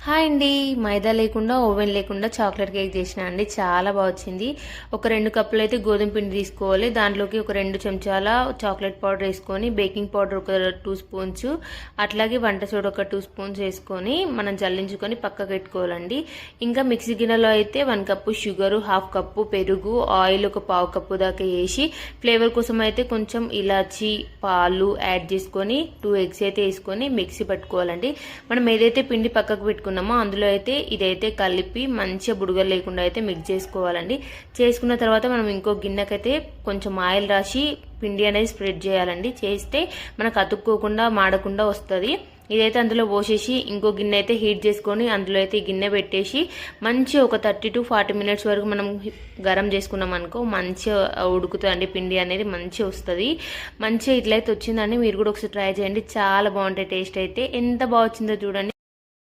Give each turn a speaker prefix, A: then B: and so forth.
A: Hi అండి. మైదా లేకుండా oven లేకుండా చాక్లెట్ కేక్ చేసిన అండి. చాలా బాగా వచ్చింది. ఒక 2 కప్పులు అయితే గోధుమ పిండి తీసుకోవాలి. దాంట్లోకి ఒక 2 చెంచాల చాక్లెట్ పౌడర్ వేసుకొని, బేకింగ్ పౌడర్ ఒక 2 స్పూన్స్, అట్లాగే వంట సోడా ఒక 2 స్పూన్స్ వేసుకొని మనం జల్లించుకొని పక్కకు పెట్టుకోవాలండి. ఇంకా మిక్సీ గిన్నెలో అయితే 1 కప్పు షుగరు, 1/2 కప్పు పెరుగు, ఆయిల్ ఒక 1/2 కప్పు దాకా వేసి, ఫ్లేవర్ కోసం అయితే కొంచెం ఇలాచి, పాలు యాడ్ చేసుకొని 2 ఎగ్స్ అయితే వేసుకొని మిక్సీ పట్టుకోవాలండి. మనం ఏదైతే పిండి పక్కకు పెట్టుకున్నామో అందులో అయితే ఇదైతే కలిపి మంచిగా బుడగలు లేకుండా అయితే మిక్స్ చేసుకోవాలండి. చేసుకున్న తర్వాత మనం ఇంకో గిన్నెకైతే కొంచెం ఆయిల్ రాసి పిండి అనేది స్ప్రెడ్ చేయాలండి. చేస్తే మనకు అతుక్కోకుండా మాడకుండా వస్తుంది. ఇదైతే అందులో పోసేసి ఇంకో గిన్నె అయితే హీట్ చేసుకొని అందులో అయితే ఈ గిన్నె పెట్టేసి మంచిగా ఒక 30 to 40 మినిట్స్ వరకు మనం గరం చేసుకున్నాం అనుకో మంచిగా ఉడుకుతుందండి. పిండి అనేది మంచిగా వస్తుంది. మంచిగా ఇట్లయితే వచ్చిందండి. మీరు కూడా ఒకసారి ట్రై చేయండి. చాలా బాగుంటాయి. టేస్ట్ అయితే ఎంత బాగా వచ్చిందో చూడండి.